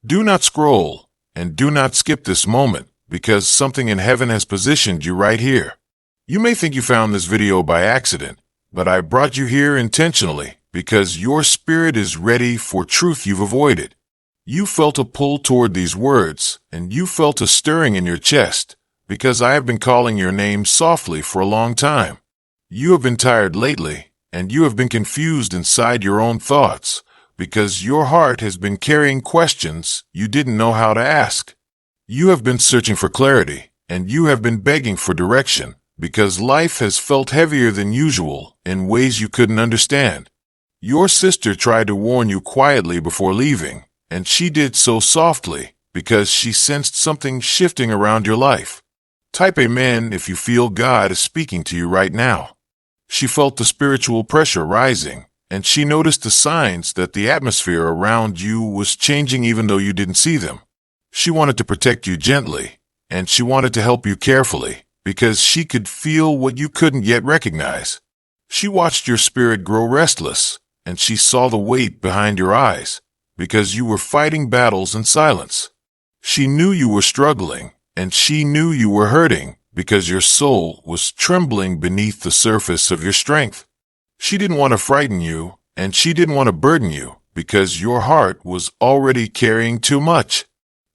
Do not scroll, and do not skip this moment, because something in heaven has positioned you right here. You may think you found this video by accident, but I brought you here intentionally because your spirit is ready for truth you've avoided. You felt a pull toward these words, and you felt a stirring in your chest, because I have been calling your name softly for a long time. You have been tired lately, and you have been confused inside your own thoughts, because your heart has been carrying questions you didn't know how to ask. You have been searching for clarity, and you have been begging for direction, because life has felt heavier than usual in ways you couldn't understand. Your sister tried to warn you quietly before leaving, and she did so softly because she sensed something shifting around your life. Type amen if you feel God is speaking to you right now. She felt the spiritual pressure rising, and she noticed the signs that the atmosphere around you was changing even though you didn't see them. She wanted to protect you gently, and she wanted to help you carefully, because she could feel what you couldn't yet recognize. She watched your spirit grow restless, and she saw the weight behind your eyes, because you were fighting battles in silence. She knew you were struggling, and she knew you were hurting, because your soul was trembling beneath the surface of your strength. She didn't want to frighten you, and she didn't want to burden you, because your heart was already carrying too much.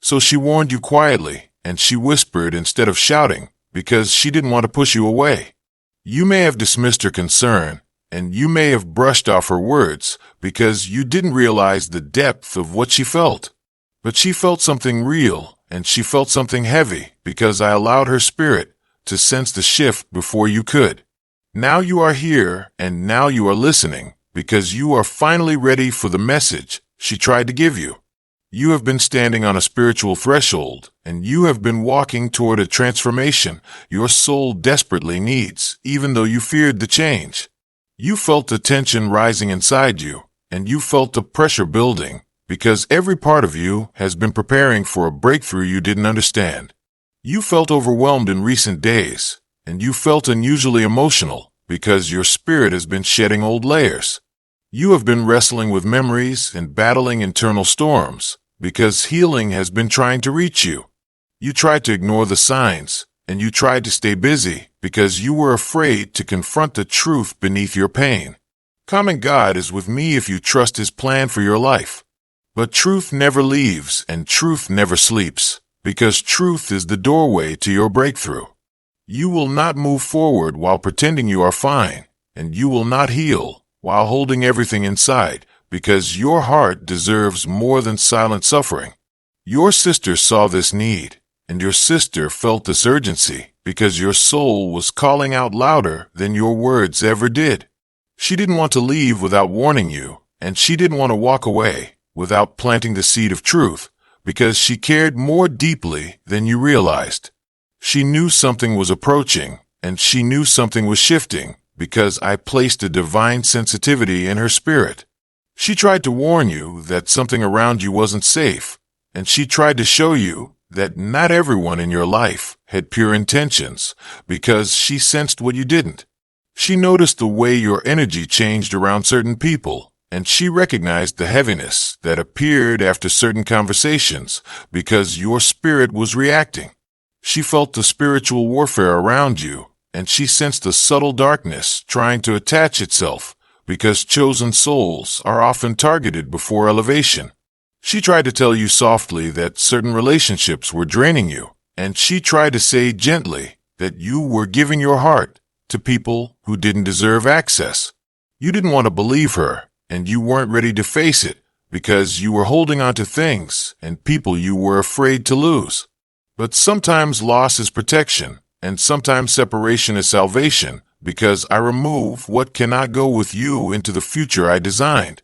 So she warned you quietly, and she whispered instead of shouting, because she didn't want to push you away. You may have dismissed her concern, and you may have brushed off her words, because you didn't realize the depth of what she felt. But she felt something real, and she felt something heavy, because I allowed her spirit to sense the shift before you could. Now you are here, and now you are listening, because you are finally ready for the message she tried to give you. You have been standing on a spiritual threshold, and you have been walking toward a transformation your soul desperately needs, even though you feared the change. You felt the tension rising inside you, and you felt the pressure building, because every part of you has been preparing for a breakthrough you didn't understand. You felt overwhelmed in recent days, and you felt unusually emotional, because your spirit has been shedding old layers. You have been wrestling with memories and battling internal storms, because healing has been trying to reach you. You tried to ignore the signs, and you tried to stay busy, because you were afraid to confront the truth beneath your pain. Common God is with me if you trust His plan for your life. But truth never leaves, and truth never sleeps, because truth is the doorway to your breakthrough. You will not move forward while pretending you are fine, and you will not heal while holding everything inside, because your heart deserves more than silent suffering. Your sister saw this need, and your sister felt this urgency, because your soul was calling out louder than your words ever did. She didn't want to leave without warning you, and she didn't want to walk away without planting the seed of truth, because she cared more deeply than you realized. She knew something was approaching, and she knew something was shifting, because I placed a divine sensitivity in her spirit. She tried to warn you that something around you wasn't safe, and she tried to show you that not everyone in your life had pure intentions, because she sensed what you didn't. She noticed the way your energy changed around certain people, and she recognized the heaviness that appeared after certain conversations, because your spirit was reacting. She felt the spiritual warfare around you, and she sensed the subtle darkness trying to attach itself, because chosen souls are often targeted before elevation. She tried to tell you softly that certain relationships were draining you, and she tried to say gently that you were giving your heart to people who didn't deserve access. You didn't want to believe her, and you weren't ready to face it, because you were holding on to things and people you were afraid to lose. But sometimes loss is protection, and sometimes separation is salvation, because I remove what cannot go with you into the future I designed.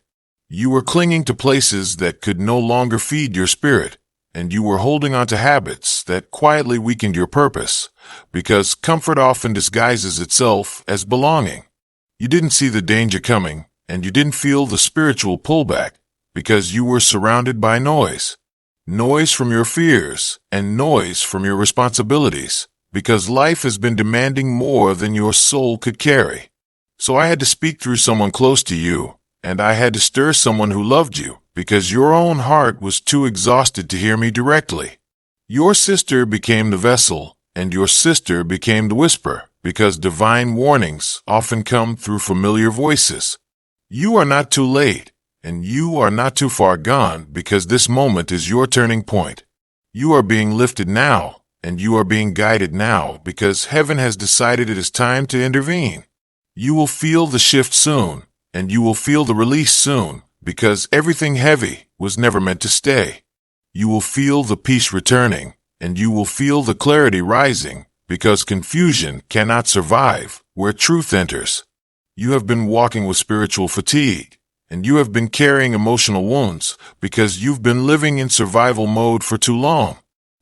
You were clinging to places that could no longer feed your spirit, and you were holding on to habits that quietly weakened your purpose, because comfort often disguises itself as belonging. You didn't see the danger coming, and you didn't feel the spiritual pullback, because you were surrounded by noise. Noise from your fears, and noise from your responsibilities, because life has been demanding more than your soul could carry. So I had to speak through someone close to you, and I had to stir someone who loved you, because your own heart was too exhausted to hear me directly. Your sister became the vessel, and your sister became the whisper, because divine warnings often come through familiar voices. You are not too late, and you are not too far gone, because this moment is your turning point. You are being lifted now, and you are being guided now, because heaven has decided it is time to intervene. You will feel the shift soon, and you will feel the release soon, because everything heavy was never meant to stay. You will feel the peace returning, and you will feel the clarity rising, because confusion cannot survive where truth enters. You have been walking with spiritual fatigue, and you have been carrying emotional wounds because you've been living in survival mode for too long.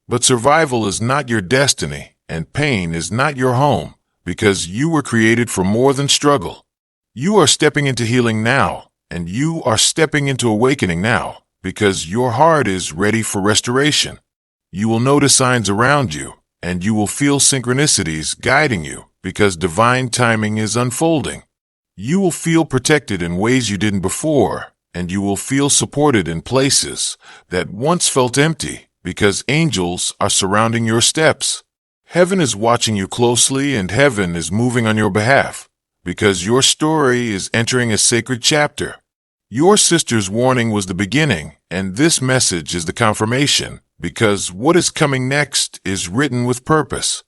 But survival is not your destiny, and pain is not your home, because you were created for more than struggle. You are stepping into healing now, and you are stepping into awakening now, because your heart is ready for restoration. You will notice signs around you, and you will feel synchronicities guiding you, because divine timing is unfolding. You will feel protected in ways you didn't before, and you will feel supported in places that once felt empty, because angels are surrounding your steps. Heaven is watching you closely, and heaven is moving on your behalf, because your story is entering a sacred chapter. Your sister's warning was the beginning, and this message is the confirmation, because what is coming next is written with purpose.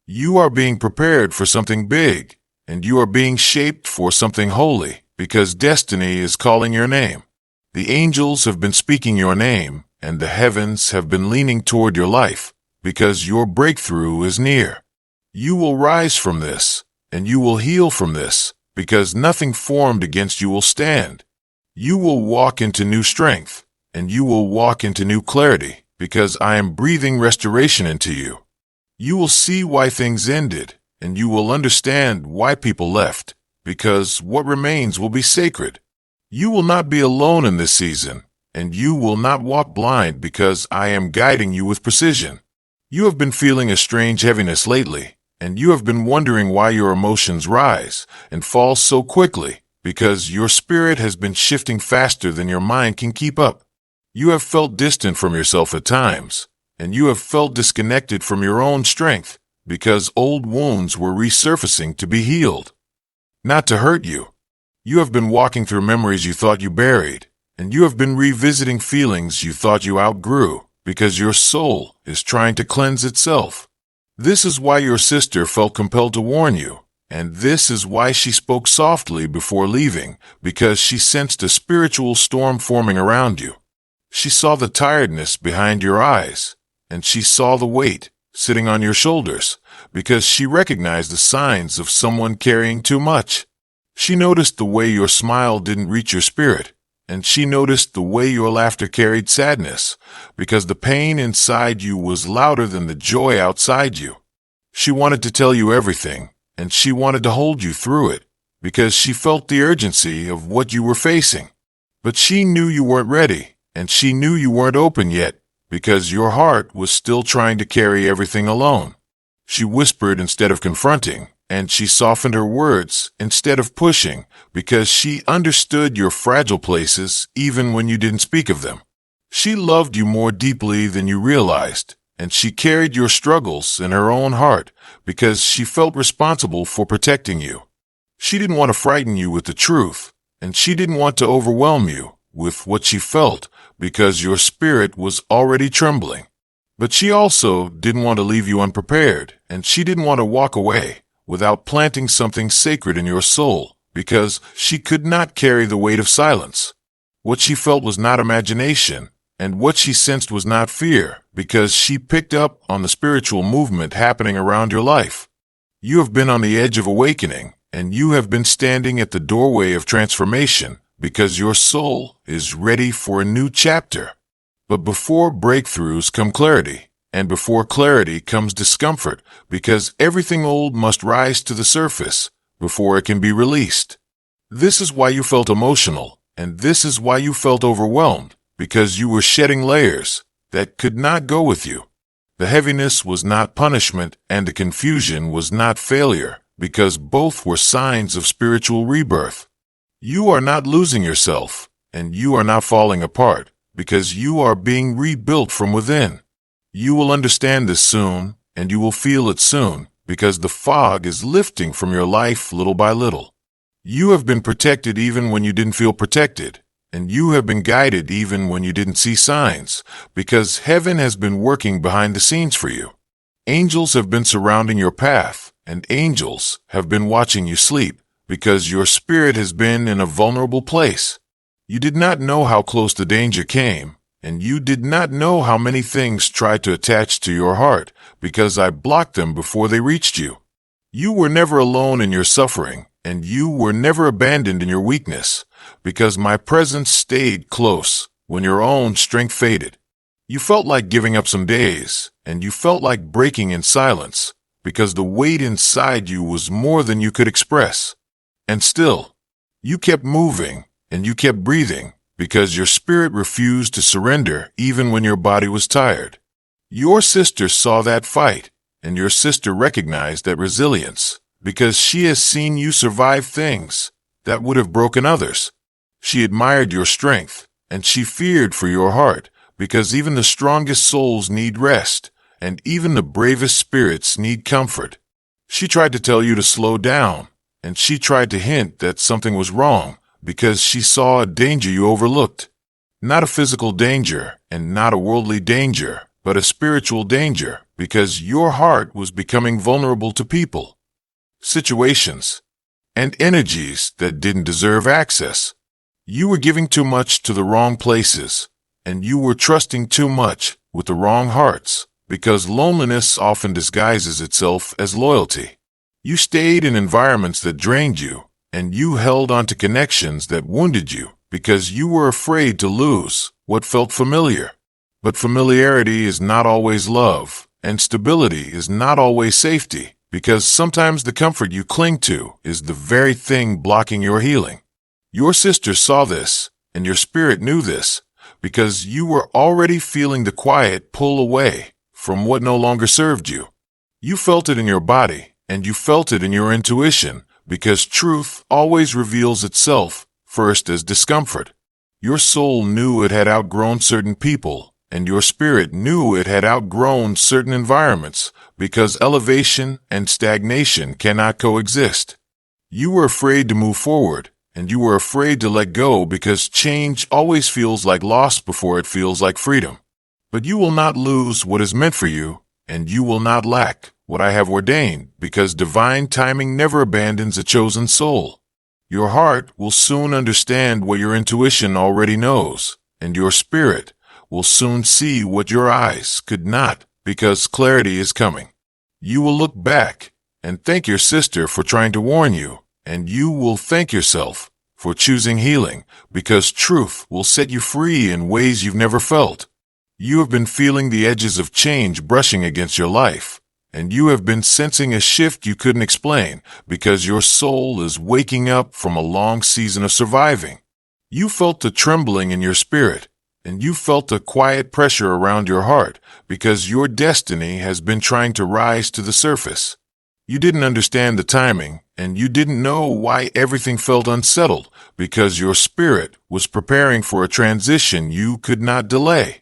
You are being prepared for something big, and you are being shaped for something holy, because destiny is calling your name. The angels have been speaking your name, and the heavens have been leaning toward your life, because your breakthrough is near. You will rise from this, and you will heal from this, because nothing formed against you will stand. You will walk into new strength, and you will walk into new clarity, because I am breathing restoration into you. You will see why things ended, and you will understand why people left, because what remains will be sacred. You will not be alone in this season, and you will not walk blind, because I am guiding you with precision. You have been feeling a strange heaviness lately, and you have been wondering why your emotions rise and fall so quickly, because your spirit has been shifting faster than your mind can keep up. You have felt distant from yourself at times, and you have felt disconnected from your own strength, because old wounds were resurfacing to be healed. Not to hurt you. You have been walking through memories you thought you buried, and you have been revisiting feelings you thought you outgrew, because your soul is trying to cleanse itself. This is why your sister felt compelled to warn you, and this is why she spoke softly before leaving, because she sensed a spiritual storm forming around you. She saw the tiredness behind your eyes, and she saw the weight sitting on your shoulders, because she recognized the signs of someone carrying too much. She noticed the way your smile didn't reach your spirit, and she noticed the way your laughter carried sadness, because the pain inside you was louder than the joy outside you. She wanted to tell you everything, and she wanted to hold you through it, because she felt the urgency of what you were facing. But she knew you weren't ready, and she knew you weren't open yet, because your heart was still trying to carry everything alone. She whispered instead of confronting, and she softened her words instead of pushing, because she understood your fragile places even when you didn't speak of them. She loved you more deeply than you realized, and she carried your struggles in her own heart because she felt responsible for protecting you. She didn't want to frighten you with the truth, and she didn't want to overwhelm you with what she felt, because your spirit was already trembling. But she also didn't want to leave you unprepared, and she didn't want to walk away without planting something sacred in your soul, because she could not carry the weight of silence. What she felt was not imagination, and what she sensed was not fear, because she picked up on the spiritual movement happening around your life. You have been on the edge of awakening, and you have been standing at the doorway of transformation, because your soul is ready for a new chapter. But before breakthroughs come clarity, and before clarity comes discomfort, because everything old must rise to the surface before it can be released. This is why you felt emotional, and this is why you felt overwhelmed, because you were shedding layers that could not go with you. The heaviness was not punishment, and the confusion was not failure, because both were signs of spiritual rebirth. You are not losing yourself, and you are not falling apart because you are being rebuilt from within. You will understand this soon, and you will feel it soon, because the fog is lifting from your life little by little. You have been protected even when you didn't feel protected, and you have been guided even when you didn't see signs, because heaven has been working behind the scenes for you. Angels have been surrounding your path, and angels have been watching you sleep, because your spirit has been in a vulnerable place. You did not know how close the danger came, and you did not know how many things tried to attach to your heart, because I blocked them before they reached you. You were never alone in your suffering, and you were never abandoned in your weakness, because my presence stayed close when your own strength faded. You felt like giving up some days, and you felt like breaking in silence, because the weight inside you was more than you could express. And still, you kept moving, and you kept breathing, because your spirit refused to surrender even when your body was tired. Your sister saw that fight, and your sister recognized that resilience, because she has seen you survive things that would have broken others. She admired your strength, and she feared for your heart, because even the strongest souls need rest, and even the bravest spirits need comfort. She tried to tell you to slow down, and she tried to hint that something was wrong, because she saw a danger you overlooked. Not a physical danger, and not a worldly danger, but a spiritual danger, because your heart was becoming vulnerable to people, situations, and energies that didn't deserve access. You were giving too much to the wrong places, and you were trusting too much with the wrong hearts, because loneliness often disguises itself as loyalty. You stayed in environments that drained you, and you held on to connections that wounded you, because you were afraid to lose what felt familiar. But familiarity is not always love, and stability is not always safety, because sometimes the comfort you cling to is the very thing blocking your healing. Your sister saw this, and your spirit knew this, because you were already feeling the quiet pull away from what no longer served you. You felt it in your body, and you felt it in your intuition, because truth always reveals itself first as discomfort. Your soul knew it had outgrown certain people, and your spirit knew it had outgrown certain environments, because elevation and stagnation cannot coexist. You were afraid to move forward, and you were afraid to let go, because change always feels like loss before it feels like freedom. But you will not lose what is meant for you, and you will not lack what I have ordained, because divine timing never abandons a chosen soul. Your heart will soon understand what your intuition already knows, and your spirit will soon see what your eyes could not, because clarity is coming. You will look back and thank your sister for trying to warn you, and you will thank yourself for choosing healing, because truth will set you free in ways you've never felt. You have been feeling the edges of change brushing against your life, and you have been sensing a shift you couldn't explain, because your soul is waking up from a long season of surviving. You felt the trembling in your spirit, and you felt a quiet pressure around your heart, because your destiny has been trying to rise to the surface. You didn't understand the timing, and you didn't know why everything felt unsettled, because your spirit was preparing for a transition you could not delay.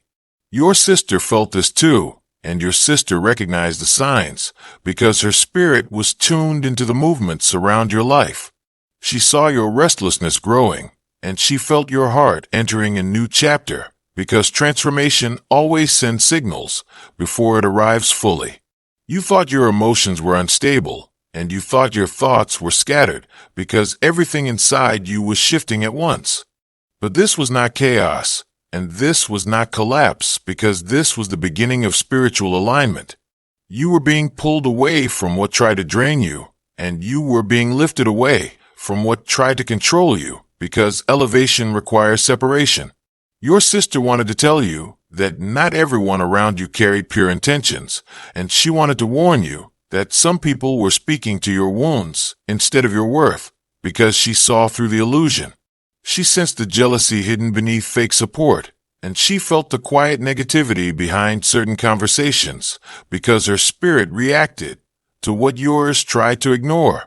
Your sister felt this too, and your sister recognized the signs, because her spirit was tuned into the movements around your life. She saw your restlessness growing, and she felt your heart entering a new chapter, because transformation always sends signals before it arrives fully. You thought your emotions were unstable, and you thought your thoughts were scattered, because everything inside you was shifting at once. But this was not chaos, and this was not collapse, because this was the beginning of spiritual alignment. You were being pulled away from what tried to drain you, and you were being lifted away from what tried to control you, because elevation requires separation. Your sister wanted to tell you that not everyone around you carried pure intentions, and she wanted to warn you that some people were speaking to your wounds instead of your worth, because she saw through the illusion. She sensed the jealousy hidden beneath fake support, and she felt the quiet negativity behind certain conversations, because her spirit reacted to what yours tried to ignore.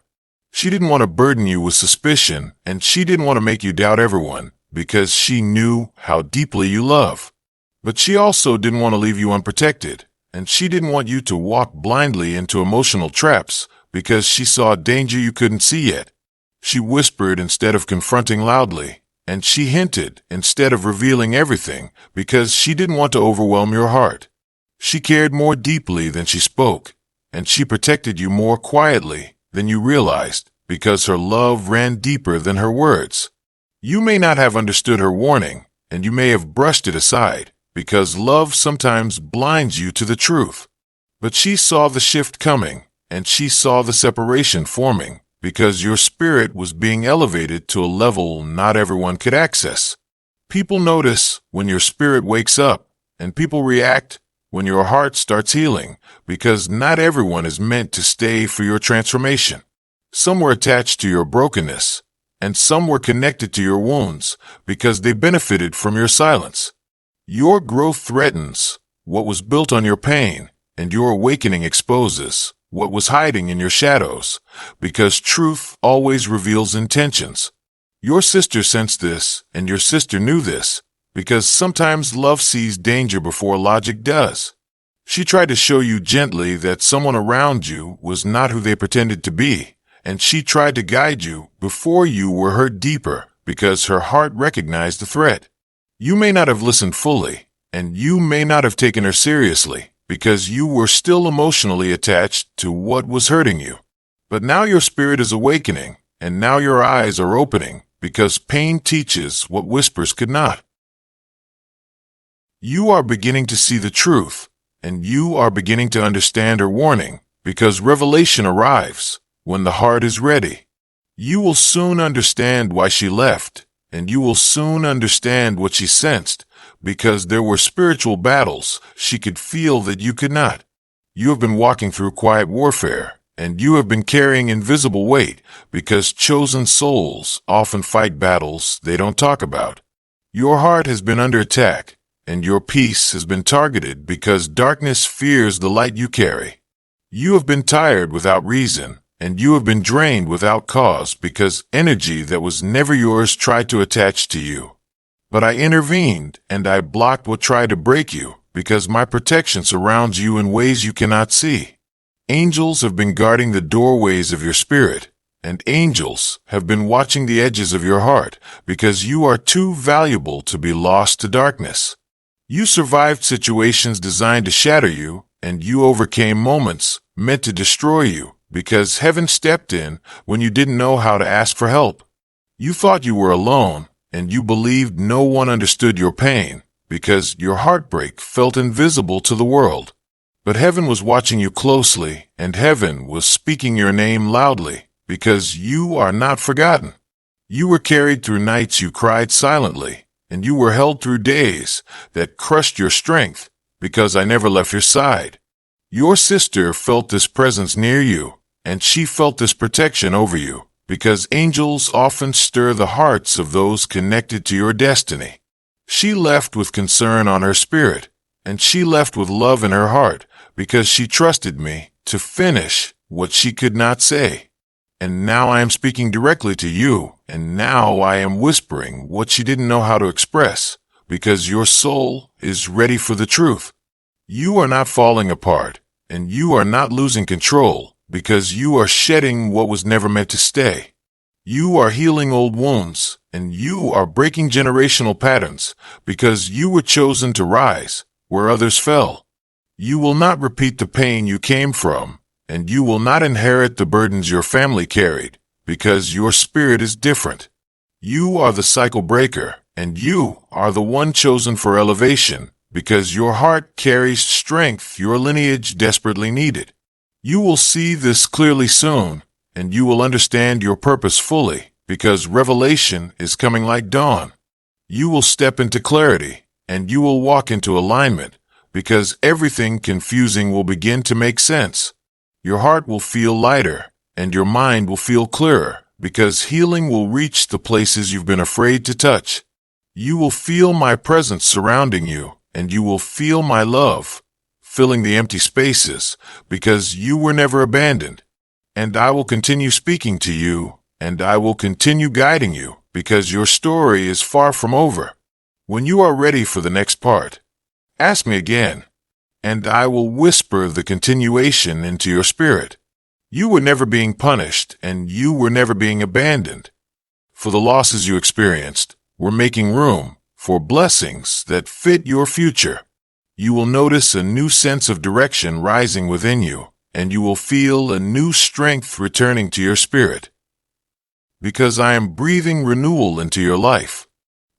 She didn't want to burden you with suspicion, and she didn't want to make you doubt everyone, because she knew how deeply you love. But she also didn't want to leave you unprotected, and she didn't want you to walk blindly into emotional traps because she saw danger you couldn't see yet. She whispered instead of confronting loudly, and she hinted instead of revealing everything because she didn't want to overwhelm your heart. She cared more deeply than she spoke, and she protected you more quietly than you realized because her love ran deeper than her words. You may not have understood her warning, and you may have brushed it aside because love sometimes blinds you to the truth. But she saw the shift coming, and she saw the separation forming because your spirit was being elevated to a level not everyone could access. People notice when your spirit wakes up, and people react when your heart starts healing, because not everyone is meant to stay for your transformation. Some were attached to your brokenness, and some were connected to your wounds because they benefited from your silence. Your growth threatens what was built on your pain, and your awakening exposes what was hiding in your shadows, because truth always reveals intentions. Your sister sensed this, and your sister knew this, because sometimes love sees danger before logic does. She tried to show you gently that someone around you was not who they pretended to be, and she tried to guide you before you were hurt deeper, because her heart recognized the threat. You may not have listened fully, and you may not have taken her seriously, because you were still emotionally attached to what was hurting you. But now your spirit is awakening, and now your eyes are opening, because pain teaches what whispers could not. You are beginning to see the truth, and you are beginning to understand her warning, because revelation arrives when the heart is ready. You will soon understand why she left, and you will soon understand what she sensed, because there were spiritual battles she could feel that you could not. You have been walking through quiet warfare, and you have been carrying invisible weight, because chosen souls often fight battles they don't talk about. Your heart has been under attack, and your peace has been targeted because darkness fears the light you carry. You have been tired without reason, and you have been drained without cause because energy that was never yours tried to attach to you. But I intervened, and I blocked what tried to break you, because my protection surrounds you in ways you cannot see. Angels have been guarding the doorways of your spirit, and angels have been watching the edges of your heart, because you are too valuable to be lost to darkness. You survived situations designed to shatter you, and you overcame moments meant to destroy you, because heaven stepped in when you didn't know how to ask for help. You thought you were alone, and you believed no one understood your pain, because your heartbreak felt invisible to the world. But heaven was watching you closely, and heaven was speaking your name loudly, because you are not forgotten. You were carried through nights you cried silently, and you were held through days that crushed your strength, because I never left your side. Your sister felt this presence near you, and she felt this protection over you, because angels often stir the hearts of those connected to your destiny. She left with concern on her spirit, and she left with love in her heart, because she trusted me to finish what she could not say. And now I am speaking directly to you, and now I am whispering what she didn't know how to express, because your soul is ready for the truth. You are not falling apart, and you are not losing control, because you are shedding what was never meant to stay. You are healing old wounds, and you are breaking generational patterns, because you were chosen to rise where others fell. You will not repeat the pain you came from, and you will not inherit the burdens your family carried, because your spirit is different. You are the cycle breaker, and you are the one chosen for elevation, because your heart carries strength your lineage desperately needed. You will see this clearly soon, and you will understand your purpose fully, because revelation is coming like dawn. You will step into clarity, and you will walk into alignment, because everything confusing will begin to make sense. Your heart will feel lighter, and your mind will feel clearer, because healing will reach the places you've been afraid to touch. You will feel my presence surrounding you, and you will feel my love filling the empty spaces, because you were never abandoned. And I will continue speaking to you, and I will continue guiding you, because your story is far from over. When you are ready for the next part, ask me again, and I will whisper the continuation into your spirit. You were never being punished, and you were never being abandoned. For the losses you experienced were making room for blessings that fit your future. You will notice a new sense of direction rising within you, and you will feel a new strength returning to your spirit. Because I am breathing renewal into your life.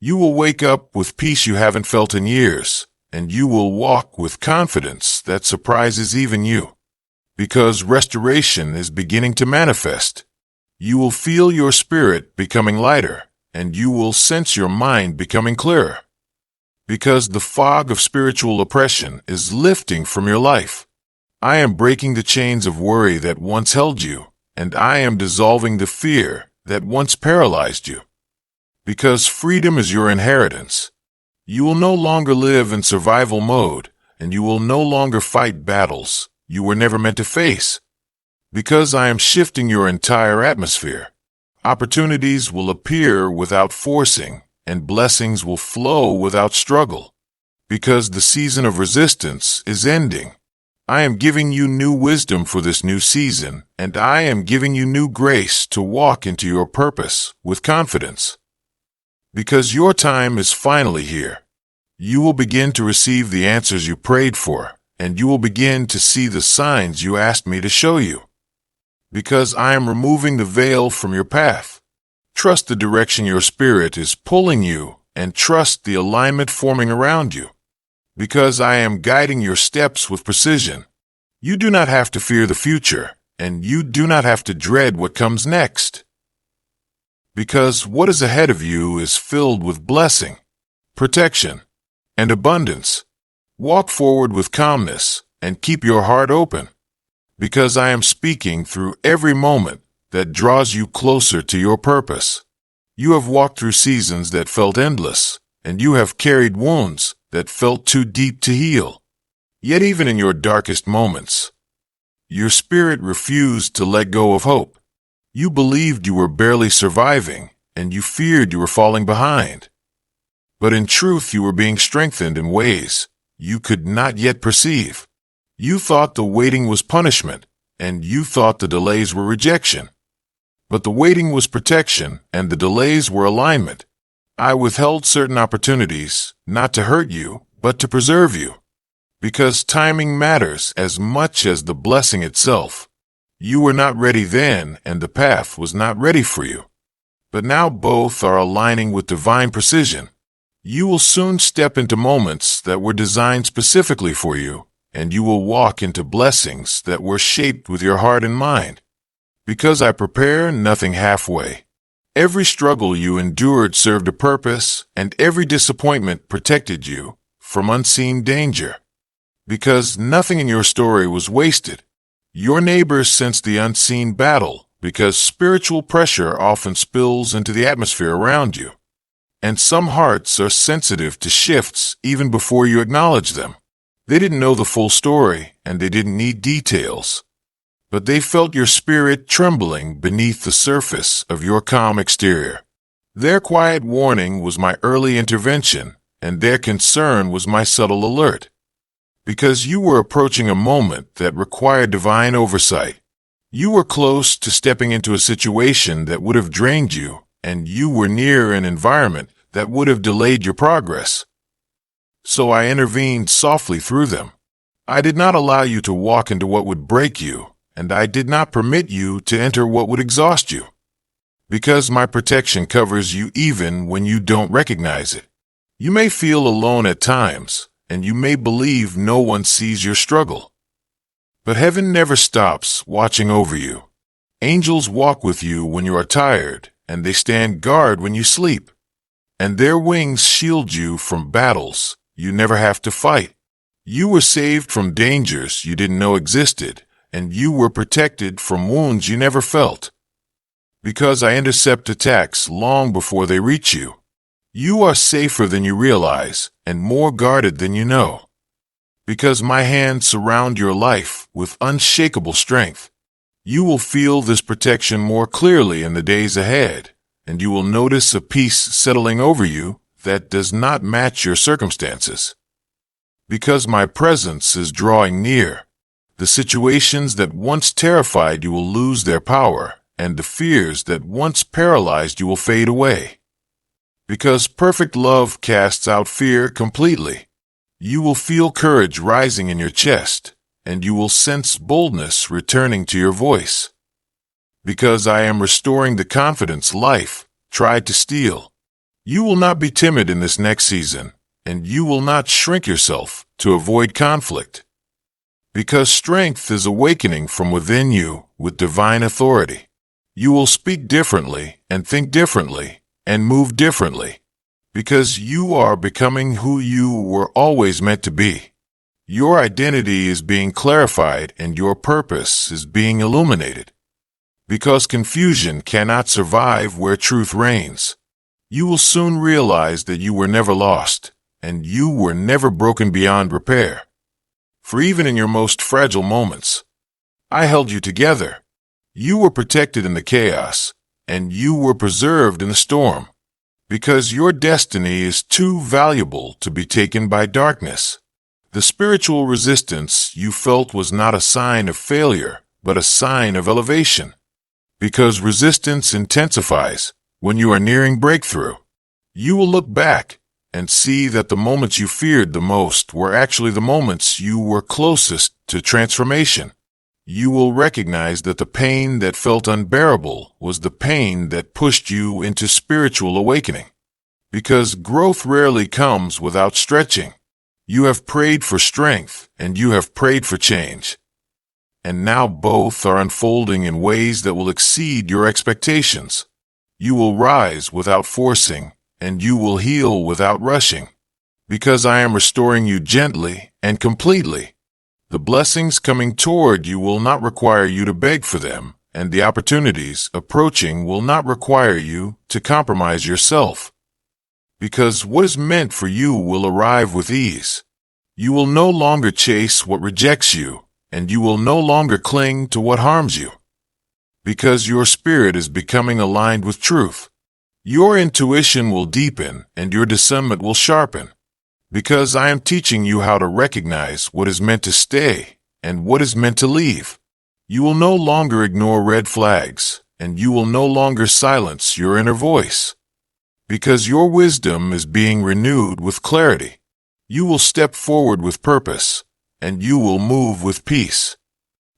You will wake up with peace you haven't felt in years, and you will walk with confidence that surprises even you. Because restoration is beginning to manifest. You will feel your spirit becoming lighter, and you will sense your mind becoming clearer. Because the fog of spiritual oppression is lifting from your life. I am breaking the chains of worry that once held you, and I am dissolving the fear that once paralyzed you. Because freedom is your inheritance. You will no longer live in survival mode, and you will no longer fight battles you were never meant to face. Because I am shifting your entire atmosphere. Opportunities will appear without forcing, and blessings will flow without struggle. Because the season of resistance is ending. I am giving you new wisdom for this new season, and I am giving you new grace to walk into your purpose with confidence. Because your time is finally here. You will begin to receive the answers you prayed for, and you will begin to see the signs you asked me to show you. Because I am removing the veil from your path. Trust the direction your spirit is pulling you, and trust the alignment forming around you. Because I am guiding your steps with precision. You do not have to fear the future, and you do not have to dread what comes next. Because what is ahead of you is filled with blessing, protection, and abundance. Walk forward with calmness, and keep your heart open. Because I am speaking through every moment that draws you closer to your purpose. You have walked through seasons that felt endless, and you have carried wounds that felt too deep to heal. Yet even in your darkest moments, your spirit refused to let go of hope. You believed you were barely surviving, and you feared you were falling behind. But in truth, you were being strengthened in ways you could not yet perceive. You thought the waiting was punishment, and you thought the delays were rejection. But the waiting was protection, and the delays were alignment. I withheld certain opportunities, not to hurt you, but to preserve you. Because timing matters as much as the blessing itself. You were not ready then, and the path was not ready for you. But now both are aligning with divine precision. You will soon step into moments that were designed specifically for you, and you will walk into blessings that were shaped with your heart and mind. Because I prepare nothing halfway. Every struggle you endured served a purpose, and every disappointment protected you from unseen danger. Because nothing in your story was wasted. Your neighbors sensed the unseen battle, because spiritual pressure often spills into the atmosphere around you. And some hearts are sensitive to shifts even before you acknowledge them. They didn't know the full story, and they didn't need details. But they felt your spirit trembling beneath the surface of your calm exterior. Their quiet warning was my early intervention, and their concern was my subtle alert. Because you were approaching a moment that required divine oversight. You were close to stepping into a situation that would have drained you, and you were near an environment that would have delayed your progress. So I intervened softly through them. I did not allow you to walk into what would break you, and I did not permit you to enter what would exhaust you. Because my protection covers you even when you don't recognize it. You may feel alone at times, and you may believe no one sees your struggle. But heaven never stops watching over you. Angels walk with you when you are tired, and they stand guard when you sleep. And their wings shield you from battles you never have to fight. You were saved from dangers you didn't know existed, and you were protected from wounds you never felt. Because I intercept attacks long before they reach you. You are safer than you realize, and more guarded than you know. Because my hands surround your life with unshakable strength. You will feel this protection more clearly in the days ahead, and you will notice a peace settling over you that does not match your circumstances. Because my presence is drawing near, the situations that once terrified you will lose their power, and the fears that once paralyzed you will fade away. Because perfect love casts out fear completely, you will feel courage rising in your chest, and you will sense boldness returning to your voice. Because I am restoring the confidence life tried to steal, you will not be timid in this next season, and you will not shrink yourself to avoid conflict. Because strength is awakening from within you with divine authority, you will speak differently and think differently and move differently. Because you are becoming who you were always meant to be. Your identity is being clarified and your purpose is being illuminated. Because confusion cannot survive where truth reigns, you will soon realize that you were never lost, and you were never broken beyond repair. For even in your most fragile moments, I held you together. You were protected in the chaos, and you were preserved in the storm. Because your destiny is too valuable to be taken by darkness. The spiritual resistance you felt was not a sign of failure, but a sign of elevation. Because resistance intensifies when you are nearing breakthrough. You will look back and see that the moments you feared the most were actually the moments you were closest to transformation. You will recognize that the pain that felt unbearable was the pain that pushed you into spiritual awakening. Because growth rarely comes without stretching. You have prayed for strength and you have prayed for change. And now both are unfolding in ways that will exceed your expectations. You will rise without forcing, and you will heal without rushing. Because I am restoring you gently and completely. The blessings coming toward you will not require you to beg for them, and the opportunities approaching will not require you to compromise yourself. Because what is meant for you will arrive with ease. You will no longer chase what rejects you, and you will no longer cling to what harms you. Because your spirit is becoming aligned with truth. Your intuition will deepen and your discernment will sharpen. Because I am teaching you how to recognize what is meant to stay and what is meant to leave. You will no longer ignore red flags, and you will no longer silence your inner voice. Because your wisdom is being renewed with clarity. You will step forward with purpose, and you will move with peace.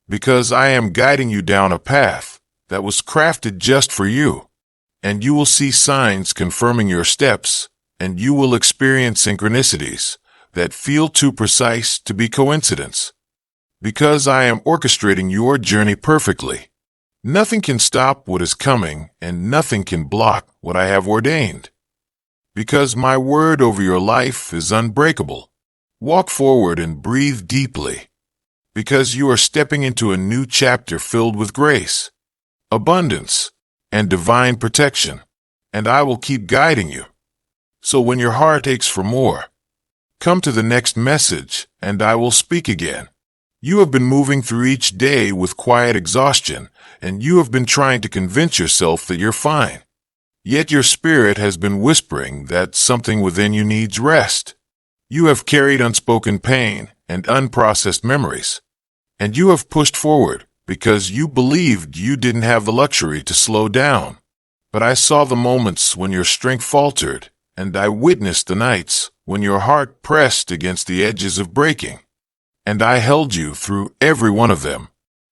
Because I am guiding you down a path that was crafted just for you, and you will see signs confirming your steps, and you will experience synchronicities that feel too precise to be coincidence. Because I am orchestrating your journey perfectly. Nothing can stop what is coming, and nothing can block what I have ordained. Because my word over your life is unbreakable. Walk forward and breathe deeply. Because you are stepping into a new chapter filled with grace, abundance, and divine protection, and I will keep guiding you. So when your heart aches for more, come to the next message, and I will speak again. You have been moving through each day with quiet exhaustion, and you have been trying to convince yourself that you're fine. Yet your spirit has been whispering that something within you needs rest. You have carried unspoken pain and unprocessed memories, and you have pushed forward because you believed you didn't have the luxury to slow down. But I saw the moments when your strength faltered, and I witnessed the nights when your heart pressed against the edges of breaking. And I held you through every one of them.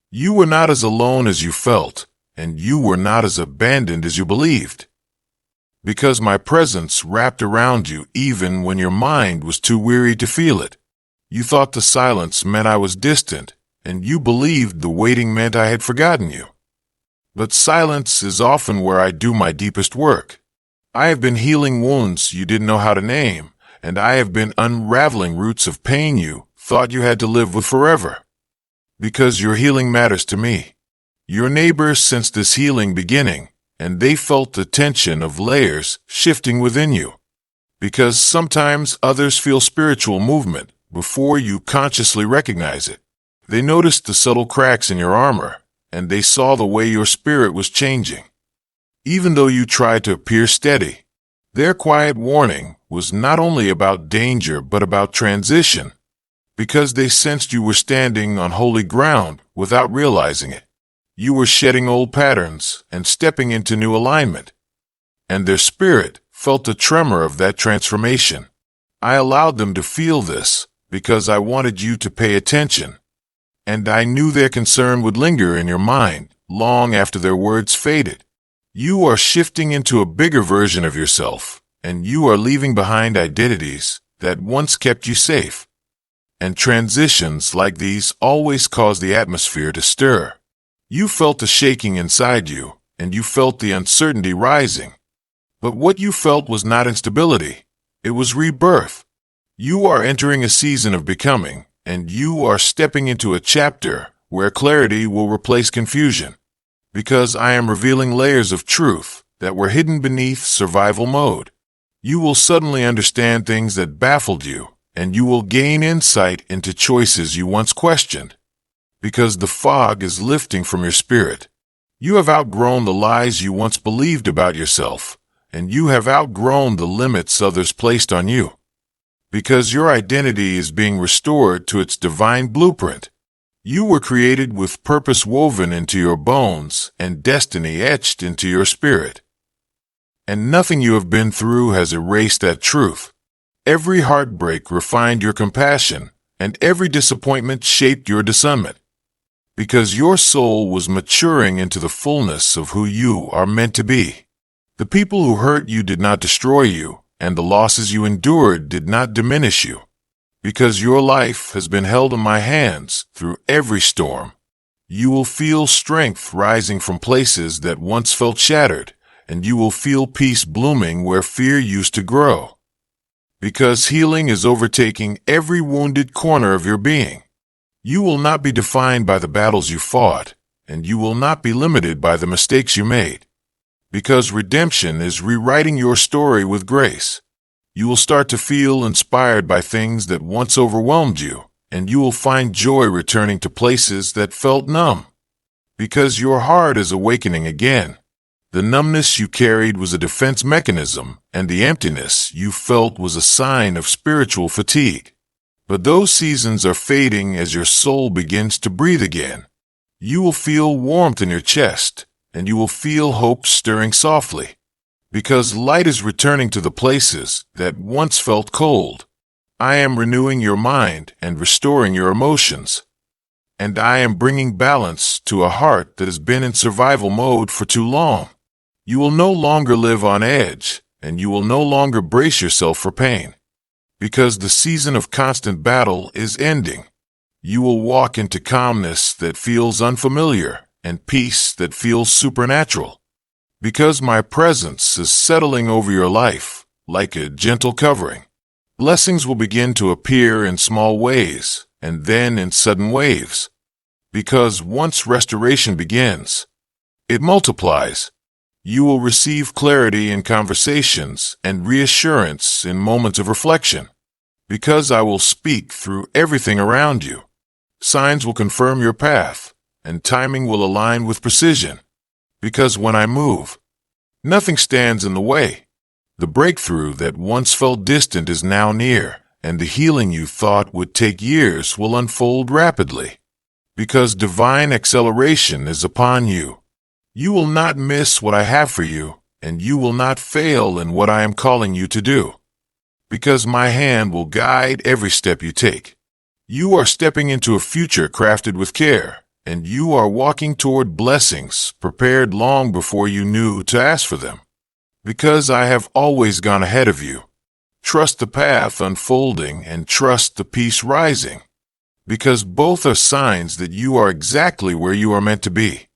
You were not as alone as you felt, and you were not as abandoned as you believed. Because my presence wrapped around you even when your mind was too weary to feel it. You thought the silence meant I was distant, and you believed the waiting meant I had forgotten you. But silence is often where I do my deepest work. I have been healing wounds you didn't know how to name, and I have been unraveling roots of pain you thought you had to live with forever. Because your healing matters to me. Your neighbors sensed this healing beginning, and they felt the tension of layers shifting within you. Because sometimes others feel spiritual movement before you consciously recognize it. They noticed the subtle cracks in your armor, and they saw the way your spirit was changing. even though you tried to appear steady. Their quiet warning was not only about danger but about transition, because they sensed you were standing on holy ground without realizing it. You were shedding old patterns and stepping into new alignment. And their spirit felt a tremor of that transformation. I allowed them to feel this because I wanted you to pay attention. And I knew their concern would linger in your mind long after their words faded. You are shifting into a bigger version of yourself, and you are leaving behind identities that once kept you safe. And transitions like these always cause the atmosphere to stir. You felt the shaking inside you, and you felt the uncertainty rising. But what you felt was not instability. It was rebirth. You are entering a season of becoming, and you are stepping into a chapter where clarity will replace confusion. Because I am revealing layers of truth that were hidden beneath survival mode. You will suddenly understand things that baffled you, and you will gain insight into choices you once questioned. Because the fog is lifting from your spirit. You have outgrown the lies you once believed about yourself, and you have outgrown the limits others placed on you. Because your identity is being restored to its divine blueprint. You were created with purpose woven into your bones and destiny etched into your spirit. And nothing you have been through has erased that truth. Every heartbreak refined your compassion, and every disappointment shaped your discernment. Because your soul was maturing into the fullness of who you are meant to be. The people who hurt you did not destroy you, and the losses you endured did not diminish you. Because your life has been held in my hands through every storm. You will feel strength rising from places that once felt shattered, and you will feel peace blooming where fear used to grow. Because healing is overtaking every wounded corner of your being. You will not be defined by the battles you fought, and you will not be limited by the mistakes you made. Because redemption is rewriting your story with grace. You will start to feel inspired by things that once overwhelmed you, and you will find joy returning to places that felt numb. Because your heart is awakening again. The numbness you carried was a defense mechanism, and the emptiness you felt was a sign of spiritual fatigue. But those seasons are fading as your soul begins to breathe again. You will feel warmth in your chest, and you will feel hope stirring softly. Because light is returning to the places that once felt cold. I am renewing your mind and restoring your emotions. And I am bringing balance to a heart that has been in survival mode for too long. You will no longer live on edge, and you will no longer brace yourself for pain. Because the season of constant battle is ending. You will walk into calmness that feels unfamiliar and peace that feels supernatural. Because my presence is settling over your life like a gentle covering. Blessings will begin to appear in small ways and then in sudden waves. Because once restoration begins, it multiplies. You will receive clarity in conversations and reassurance in moments of reflection. Because I will speak through everything around you. Signs will confirm your path, and timing will align with precision. Because when I move, nothing stands in the way. The breakthrough that once felt distant is now near, and the healing you thought would take years will unfold rapidly. Because divine acceleration is upon you. You will not miss what I have for you, and you will not fail in what I am calling you to do. Because my hand will guide every step you take. You are stepping into a future crafted with care, and you are walking toward blessings prepared long before you knew to ask for them. Because I have always gone ahead of you. Trust the path unfolding and trust the peace rising. Because both are signs that you are exactly where you are meant to be.